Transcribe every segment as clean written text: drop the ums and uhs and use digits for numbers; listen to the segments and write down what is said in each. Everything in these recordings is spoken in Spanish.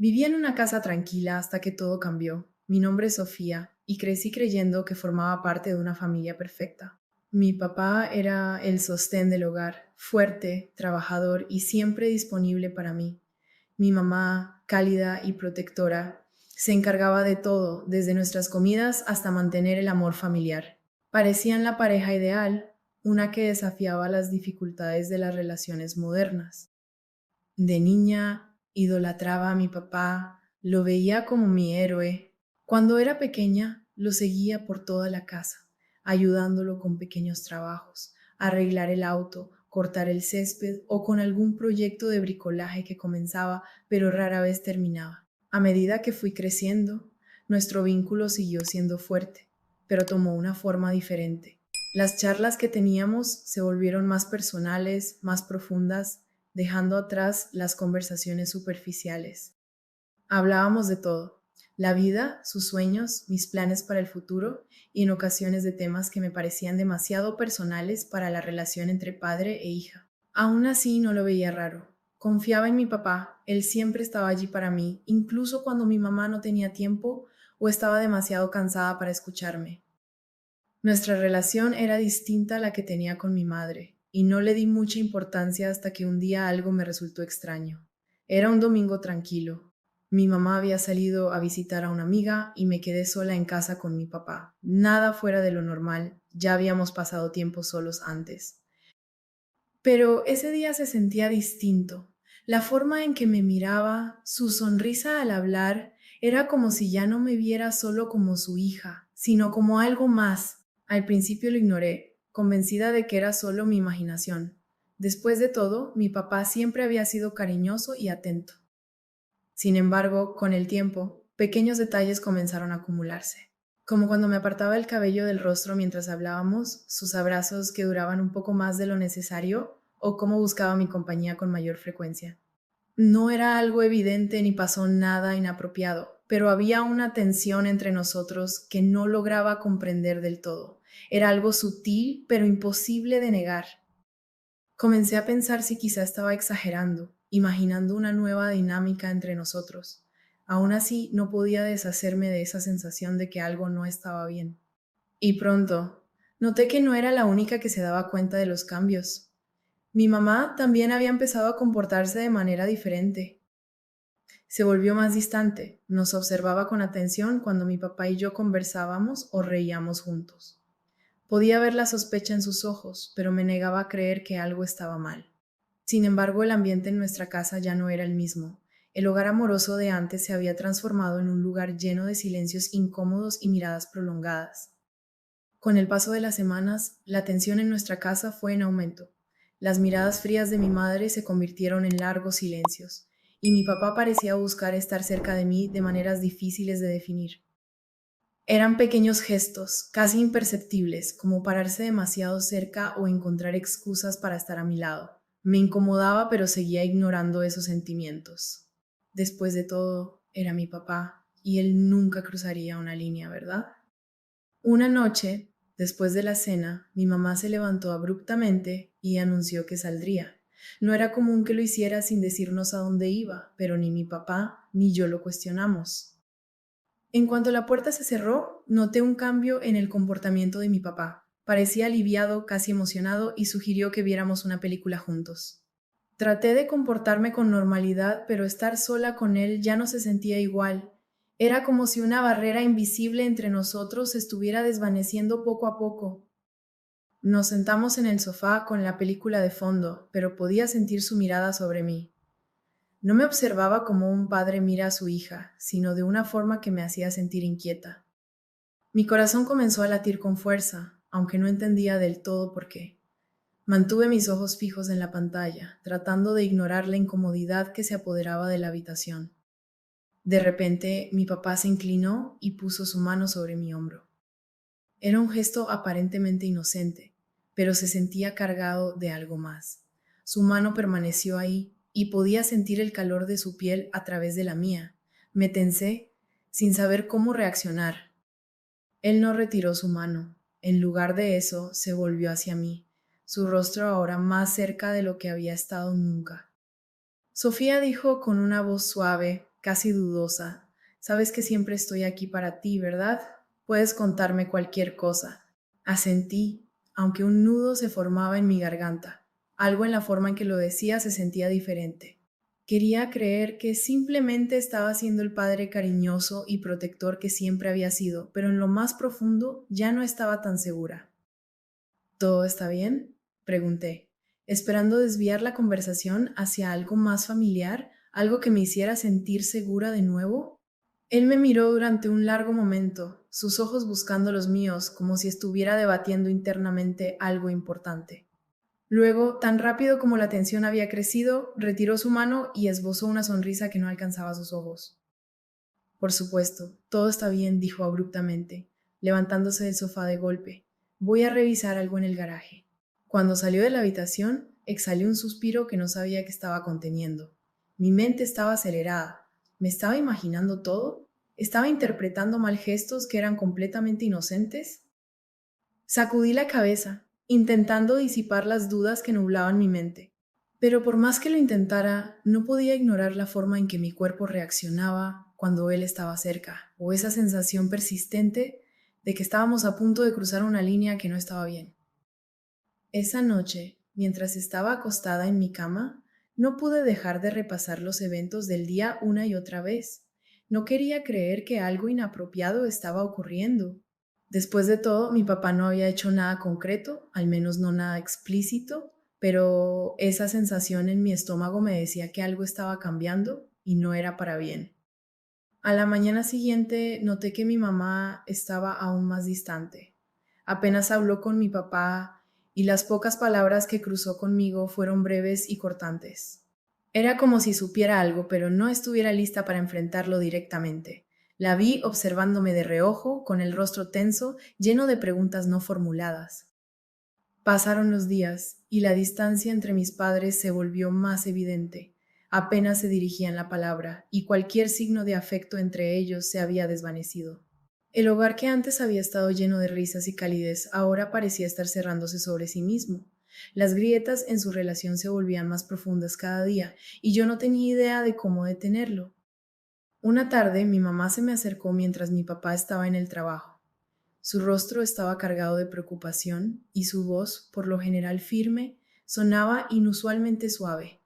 Vivía en una casa tranquila hasta que todo cambió. Mi nombre es Sofía y crecí creyendo que formaba parte de una familia perfecta. Mi papá era el sostén del hogar, fuerte, trabajador y siempre disponible para mí. Mi mamá, cálida y protectora, se encargaba de todo, desde nuestras comidas hasta mantener el amor familiar. Parecían la pareja ideal, una que desafiaba las dificultades de las relaciones modernas. De niña, idolatraba a mi papá, lo veía como mi héroe. Cuando era pequeña, lo seguía por toda la casa, ayudándolo con pequeños trabajos, arreglar el auto, cortar el césped o con algún proyecto de bricolaje que comenzaba, pero rara vez terminaba. A medida que fui creciendo, nuestro vínculo siguió siendo fuerte, pero tomó una forma diferente. Las charlas que teníamos se volvieron más personales, más profundas, dejando atrás las conversaciones superficiales. Hablábamos de todo, la vida, sus sueños, mis planes para el futuro y en ocasiones de temas que me parecían demasiado personales para la relación entre padre e hija. Aún así no lo veía raro. Confiaba en mi papá, él siempre estaba allí para mí, incluso cuando mi mamá no tenía tiempo o estaba demasiado cansada para escucharme. Nuestra relación era distinta a la que tenía con mi madre, y no le di mucha importancia hasta que un día algo me resultó extraño. Era un domingo tranquilo. Mi mamá había salido a visitar a una amiga y me quedé sola en casa con mi papá. Nada fuera de lo normal, ya habíamos pasado tiempo solos antes. Pero ese día se sentía distinto. La forma en que me miraba, su sonrisa al hablar, era como si ya no me viera solo como su hija, sino como algo más. Al principio lo ignoré, convencida de que era solo mi imaginación. Después de todo, mi papá siempre había sido cariñoso y atento. Sin embargo, con el tiempo, pequeños detalles comenzaron a acumularse. Como cuando me apartaba el cabello del rostro mientras hablábamos, sus abrazos que duraban un poco más de lo necesario, o cómo buscaba mi compañía con mayor frecuencia. No era algo evidente ni pasó nada inapropiado, pero había una tensión entre nosotros que no lograba comprender del todo. Era algo sutil, pero imposible de negar. Comencé a pensar si quizá estaba exagerando, imaginando una nueva dinámica entre nosotros. Aún así, no podía deshacerme de esa sensación de que algo no estaba bien. Y pronto, noté que no era la única que se daba cuenta de los cambios. Mi mamá también había empezado a comportarse de manera diferente. Se volvió más distante, nos observaba con atención cuando mi papá y yo conversábamos o reíamos juntos. Podía ver la sospecha en sus ojos, pero me negaba a creer que algo estaba mal. Sin embargo, el ambiente en nuestra casa ya no era el mismo. El hogar amoroso de antes se había transformado en un lugar lleno de silencios incómodos y miradas prolongadas. Con el paso de las semanas, la tensión en nuestra casa fue en aumento. Las miradas frías de mi madre se convirtieron en largos silencios, y mi papá parecía buscar estar cerca de mí de maneras difíciles de definir. Eran pequeños gestos, casi imperceptibles, como pararse demasiado cerca o encontrar excusas para estar a mi lado. Me incomodaba, pero seguía ignorando esos sentimientos. Después de todo, era mi papá, y él nunca cruzaría una línea, ¿verdad? Una noche, después de la cena, mi mamá se levantó abruptamente y anunció que saldría. No era común que lo hiciera sin decirnos a dónde iba, pero ni mi papá ni yo lo cuestionamos. En cuanto la puerta se cerró, noté un cambio en el comportamiento de mi papá. Parecía aliviado, casi emocionado, y sugirió que viéramos una película juntos. Traté de comportarme con normalidad, pero estar sola con él ya no se sentía igual. Era como si una barrera invisible entre nosotros se estuviera desvaneciendo poco a poco. Nos sentamos en el sofá con la película de fondo, pero podía sentir su mirada sobre mí. No me observaba como un padre mira a su hija, sino de una forma que me hacía sentir inquieta. Mi corazón comenzó a latir con fuerza, aunque no entendía del todo por qué. Mantuve mis ojos fijos en la pantalla, tratando de ignorar la incomodidad que se apoderaba de la habitación. De repente, mi papá se inclinó y puso su mano sobre mi hombro. Era un gesto aparentemente inocente, pero se sentía cargado de algo más. Su mano permaneció ahí y podía sentir el calor de su piel a través de la mía. Me tensé, sin saber cómo reaccionar. Él no retiró su mano. En lugar de eso, se volvió hacia mí, su rostro ahora más cerca de lo que había estado nunca. Sofía dijo con una voz suave, casi dudosa. Sabes que siempre estoy aquí para ti, ¿verdad? Puedes contarme cualquier cosa. Asentí, aunque un nudo se formaba en mi garganta. Algo en la forma en que lo decía se sentía diferente. Quería creer que simplemente estaba siendo el padre cariñoso y protector que siempre había sido, pero en lo más profundo ya no estaba tan segura. ¿Todo está bien?, pregunté, esperando desviar la conversación hacia algo más familiar, algo que me hiciera sentir segura de nuevo. Él me miró durante un largo momento, sus ojos buscando los míos, como si estuviera debatiendo internamente algo importante. Luego, tan rápido como la tensión había crecido, retiró su mano y esbozó una sonrisa que no alcanzaba sus ojos. Por supuesto, todo está bien, dijo abruptamente, levantándose del sofá de golpe. Voy a revisar algo en el garaje. Cuando salió de la habitación, exhalé un suspiro que no sabía que estaba conteniendo. Mi mente estaba acelerada. ¿Me estaba imaginando todo? ¿Estaba interpretando mal gestos que eran completamente inocentes? Sacudí la cabeza, intentando disipar las dudas que nublaban mi mente. Pero por más que lo intentara, no podía ignorar la forma en que mi cuerpo reaccionaba cuando él estaba cerca, o esa sensación persistente de que estábamos a punto de cruzar una línea que no estaba bien. Esa noche, mientras estaba acostada en mi cama, no pude dejar de repasar los eventos del día una y otra vez. No quería creer que algo inapropiado estaba ocurriendo. Después de todo, mi papá no había hecho nada concreto, al menos no nada explícito, pero esa sensación en mi estómago me decía que algo estaba cambiando y no era para bien. A la mañana siguiente noté que mi mamá estaba aún más distante. Apenas habló con mi papá y las pocas palabras que cruzó conmigo fueron breves y cortantes. Era como si supiera algo, pero no estuviera lista para enfrentarlo directamente. La vi observándome de reojo, con el rostro tenso, lleno de preguntas no formuladas. Pasaron los días y la distancia entre mis padres se volvió más evidente. Apenas se dirigían la palabra y cualquier signo de afecto entre ellos se había desvanecido. El hogar que antes había estado lleno de risas y calidez ahora parecía estar cerrándose sobre sí mismo. Las grietas en su relación se volvían más profundas cada día y yo no tenía idea de cómo detenerlo. Una tarde mi mamá se me acercó mientras mi papá estaba en el trabajo. Su rostro estaba cargado de preocupación y su voz, por lo general firme, sonaba inusualmente suave.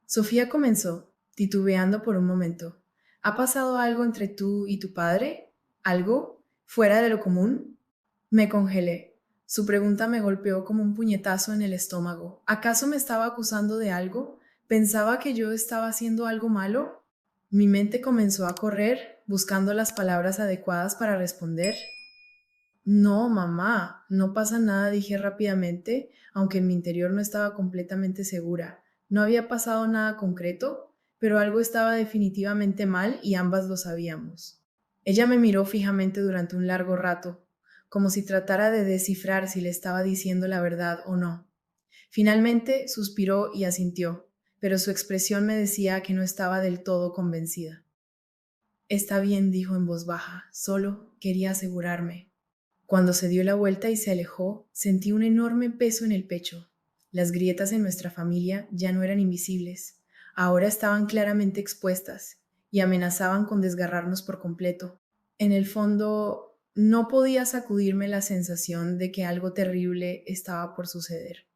Sofía comenzó, titubeando por un momento. ¿Ha pasado algo entre tú y tu padre? ¿Algo fuera de lo común? Me congelé. Su pregunta me golpeó como un puñetazo en el estómago. ¿Acaso me estaba acusando de algo? ¿Pensaba que yo estaba haciendo algo malo? Mi mente comenzó a correr, buscando las palabras adecuadas para responder. No, mamá, no pasa nada, dije rápidamente, aunque en mi interior no estaba completamente segura. No había pasado nada concreto, pero algo estaba definitivamente mal y ambas lo sabíamos. Ella me miró fijamente durante un largo rato, como si tratara de descifrar si le estaba diciendo la verdad o no. Finalmente suspiró y asintió, pero su expresión me decía que no estaba del todo convencida. Está bien, dijo en voz baja, solo quería asegurarme. Cuando se dio la vuelta y se alejó, sentí un enorme peso en el pecho. Las grietas en nuestra familia ya no eran invisibles, ahora estaban claramente expuestas y amenazaban con desgarrarnos por completo. En el fondo, no podía sacudirme la sensación de que algo terrible estaba por suceder.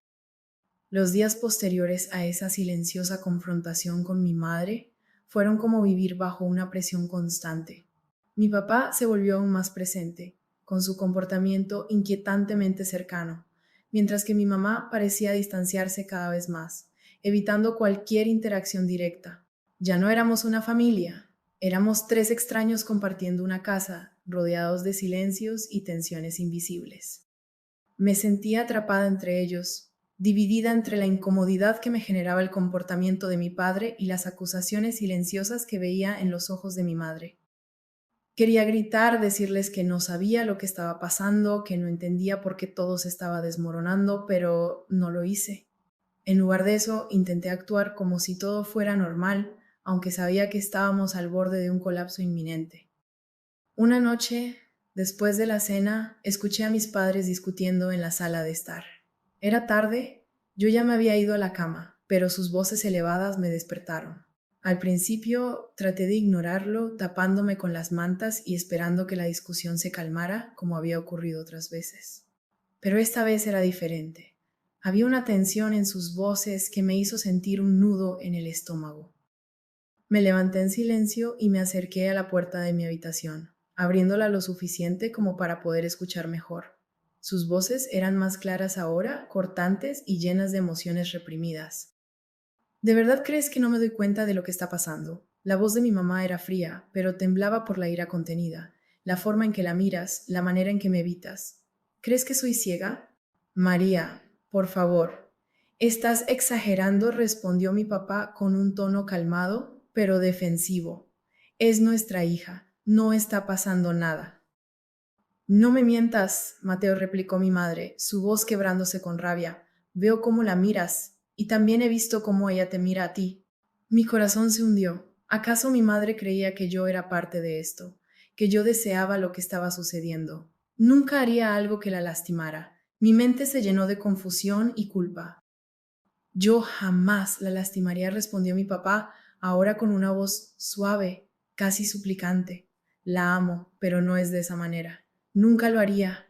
Los días posteriores a esa silenciosa confrontación con mi madre fueron como vivir bajo una presión constante. Mi papá se volvió aún más presente, con su comportamiento inquietantemente cercano, mientras que mi mamá parecía distanciarse cada vez más, evitando cualquier interacción directa. Ya no éramos una familia, éramos tres extraños compartiendo una casa, rodeados de silencios y tensiones invisibles. Me sentía atrapada entre ellos, dividida entre la incomodidad que me generaba el comportamiento de mi padre y las acusaciones silenciosas que veía en los ojos de mi madre. Quería gritar, decirles que no sabía lo que estaba pasando, que no entendía por qué todo se estaba desmoronando, pero no lo hice. En lugar de eso, intenté actuar como si todo fuera normal, aunque sabía que estábamos al borde de un colapso inminente. Una noche, después de la cena, escuché a mis padres discutiendo en la sala de estar. Era tarde, yo ya me había ido a la cama, pero sus voces elevadas me despertaron. Al principio traté de ignorarlo, tapándome con las mantas y esperando que la discusión se calmara, como había ocurrido otras veces. Pero esta vez era diferente. Había una tensión en sus voces que me hizo sentir un nudo en el estómago. Me levanté en silencio y me acerqué a la puerta de mi habitación, abriéndola lo suficiente como para poder escuchar mejor. Sus voces eran más claras ahora, cortantes y llenas de emociones reprimidas. ¿De verdad crees que no me doy cuenta de lo que está pasando? La voz de mi mamá era fría, pero temblaba por la ira contenida, la forma en que la miras, la manera en que me evitas. ¿Crees que soy ciega? María, por favor. Estás exagerando, respondió mi papá con un tono calmado, pero defensivo. Es nuestra hija. No está pasando nada. No me mientas, Mateo, replicó mi madre, su voz quebrándose con rabia. Veo cómo la miras, y también he visto cómo ella te mira a ti. Mi corazón se hundió. ¿Acaso mi madre creía que yo era parte de esto, que yo deseaba lo que estaba sucediendo? Nunca haría algo que la lastimara. Mi mente se llenó de confusión y culpa. Yo jamás la lastimaría, respondió mi papá, ahora con una voz suave, casi suplicante. La amo, pero no es de esa manera. Nunca lo haría.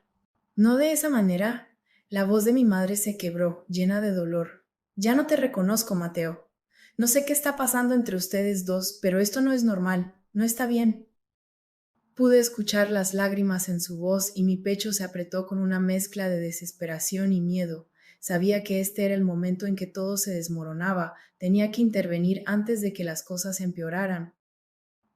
¿No de esa manera? La voz de mi madre se quebró, llena de dolor. Ya no te reconozco, Mateo. No sé qué está pasando entre ustedes dos, pero esto no es normal, no está bien. Pude escuchar las lágrimas en su voz y mi pecho se apretó con una mezcla de desesperación y miedo. Sabía que este era el momento en que todo se desmoronaba, tenía que intervenir antes de que las cosas empeoraran.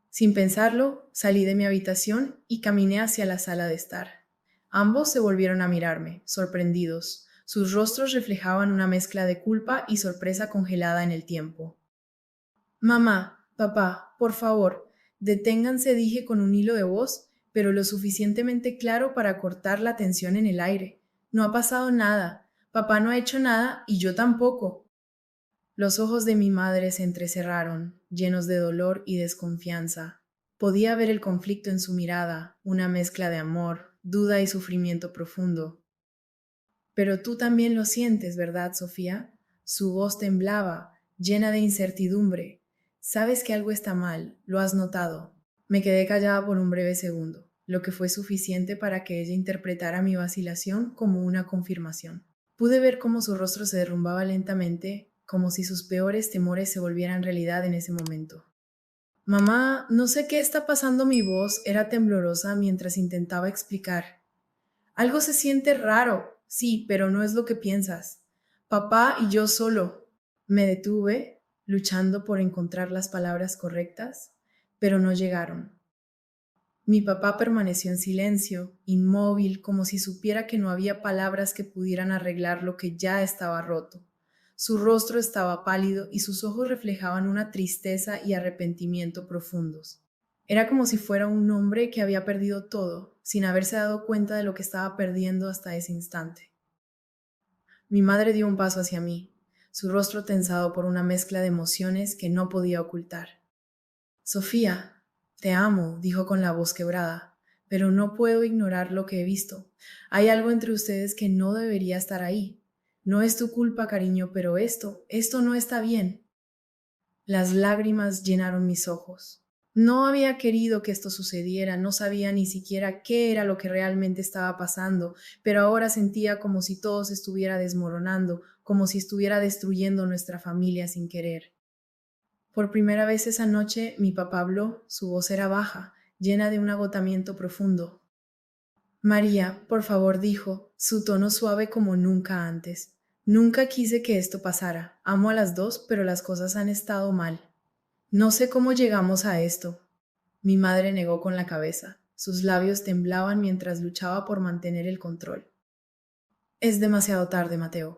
Sin pensarlo, salí de mi habitación y caminé hacia la sala de estar. Ambos se volvieron a mirarme, sorprendidos. Sus rostros reflejaban una mezcla de culpa y sorpresa congelada en el tiempo. Mamá, papá, por favor, deténganse, dije con un hilo de voz, pero lo suficientemente claro para cortar la tensión en el aire. No ha pasado nada. Papá no ha hecho nada y yo tampoco. Los ojos de mi madre se entrecerraron, llenos de dolor y desconfianza. Podía ver el conflicto en su mirada, una mezcla de amor, duda y sufrimiento profundo. Pero tú también lo sientes, ¿verdad, Sofía? Su voz temblaba, llena de incertidumbre. Sabes que algo está mal, lo has notado. Me quedé callada por un breve segundo, lo que fue suficiente para que ella interpretara mi vacilación como una confirmación. Pude ver cómo su rostro se derrumbaba lentamente, como si sus peores temores se volvieran realidad en ese momento. Mamá, no sé qué está pasando, mi voz era temblorosa mientras intentaba explicar. Algo se siente raro, sí, pero no es lo que piensas. Papá y yo solo. Me detuve, luchando por encontrar las palabras correctas, pero no llegaron. Mi papá permaneció en silencio, inmóvil, como si supiera que no había palabras que pudieran arreglar lo que ya estaba roto. Su rostro estaba pálido y sus ojos reflejaban una tristeza y arrepentimiento profundos. Era como si fuera un hombre que había perdido todo, sin haberse dado cuenta de lo que estaba perdiendo hasta ese instante. Mi madre dio un paso hacia mí, su rostro tensado por una mezcla de emociones que no podía ocultar. Sofía, te amo, dijo con la voz quebrada, pero no puedo ignorar lo que he visto. Hay algo entre ustedes que no debería estar ahí. No es tu culpa, cariño, pero esto no está bien. Las lágrimas llenaron mis ojos. No había querido que esto sucediera, no sabía ni siquiera qué era lo que realmente estaba pasando, pero ahora sentía como si todo se estuviera desmoronando, como si estuviera destruyendo nuestra familia sin querer. Por primera vez esa noche mi papá habló, su voz era baja, llena de un agotamiento profundo. María, por favor, dijo, su tono suave como nunca antes. Nunca quise que esto pasara. Amo a las dos, pero las cosas han estado mal. No sé cómo llegamos a esto. Mi madre negó con la cabeza. Sus labios temblaban mientras luchaba por mantener el control. Es demasiado tarde, Mateo.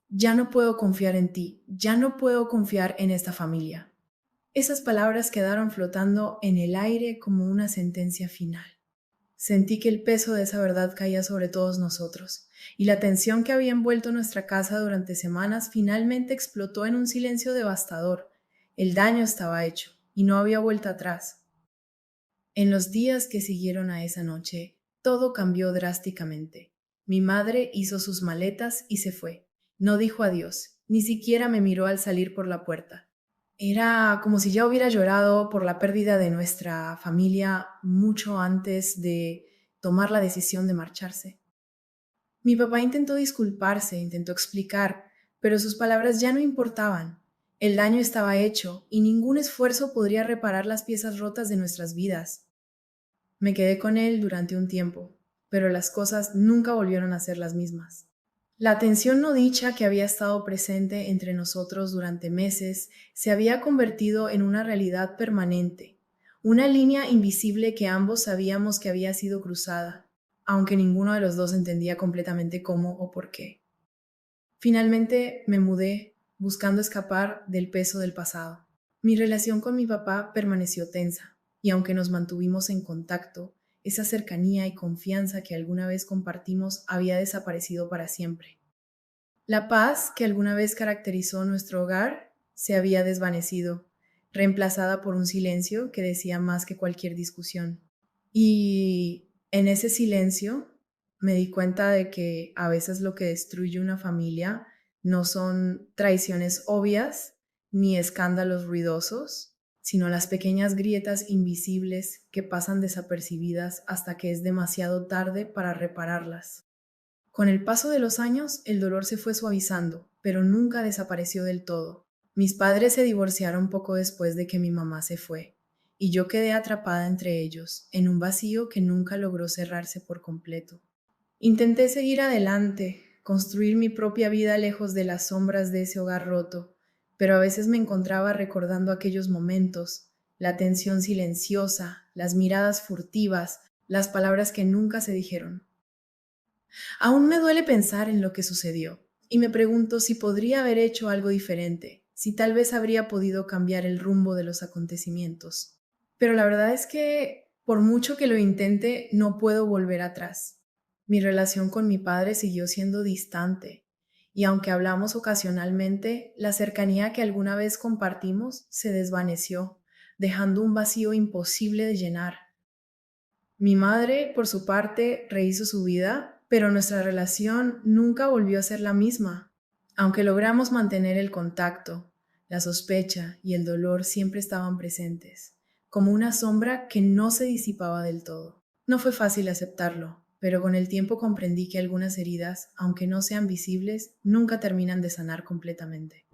Ya no puedo confiar en ti. Ya no puedo confiar en esta familia. Esas palabras quedaron flotando en el aire como una sentencia final. Sentí que el peso de esa verdad caía sobre todos nosotros, y la tensión que había envuelto nuestra casa durante semanas finalmente explotó en un silencio devastador. El daño estaba hecho, y no había vuelta atrás. En los días que siguieron a esa noche, todo cambió drásticamente. Mi madre hizo sus maletas y se fue. No dijo adiós, ni siquiera me miró al salir por la puerta. Era como si ya hubiera llorado por la pérdida de nuestra familia mucho antes de tomar la decisión de marcharse. Mi papá intentó disculparse, intentó explicar, pero sus palabras ya no importaban. El daño estaba hecho y ningún esfuerzo podría reparar las piezas rotas de nuestras vidas. Me quedé con él durante un tiempo, pero las cosas nunca volvieron a ser las mismas. La tensión no dicha que había estado presente entre nosotros durante meses se había convertido en una realidad permanente, una línea invisible que ambos sabíamos que había sido cruzada, aunque ninguno de los dos entendía completamente cómo o por qué. Finalmente me mudé, buscando escapar del peso del pasado. Mi relación con mi papá permaneció tensa, y aunque nos mantuvimos en contacto, esa cercanía y confianza que alguna vez compartimos había desaparecido para siempre. La paz que alguna vez caracterizó nuestro hogar se había desvanecido, reemplazada por un silencio que decía más que cualquier discusión. Y en ese silencio me di cuenta de que a veces lo que destruye una familia no son traiciones obvias ni escándalos ruidosos, sino las pequeñas grietas invisibles que pasan desapercibidas hasta que es demasiado tarde para repararlas. Con el paso de los años, el dolor se fue suavizando, pero nunca desapareció del todo. Mis padres se divorciaron poco después de que mi mamá se fue, y yo quedé atrapada entre ellos, en un vacío que nunca logró cerrarse por completo. Intenté seguir adelante, construir mi propia vida lejos de las sombras de ese hogar roto, pero a veces me encontraba recordando aquellos momentos, la tensión silenciosa, las miradas furtivas, las palabras que nunca se dijeron. Aún me duele pensar en lo que sucedió, y me pregunto si podría haber hecho algo diferente, si tal vez habría podido cambiar el rumbo de los acontecimientos. Pero la verdad es que, por mucho que lo intente, no puedo volver atrás. Mi relación con mi padre siguió siendo distante, y aunque hablamos ocasionalmente, la cercanía que alguna vez compartimos se desvaneció, dejando un vacío imposible de llenar. Mi madre, por su parte, rehizo su vida, pero nuestra relación nunca volvió a ser la misma. Aunque logramos mantener el contacto, la sospecha y el dolor siempre estaban presentes, como una sombra que no se disipaba del todo. No fue fácil aceptarlo, pero con el tiempo comprendí que algunas heridas, aunque no sean visibles, nunca terminan de sanar completamente.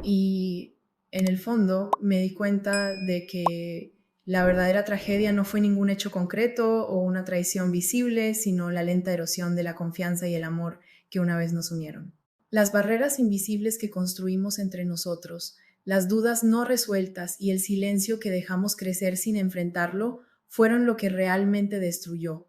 Y en el fondo me di cuenta de que la verdadera tragedia no fue ningún hecho concreto o una traición visible, sino la lenta erosión de la confianza y el amor que una vez nos unieron. Las barreras invisibles que construimos entre nosotros, las dudas no resueltas y el silencio que dejamos crecer sin enfrentarlo fueron lo que realmente destruyó,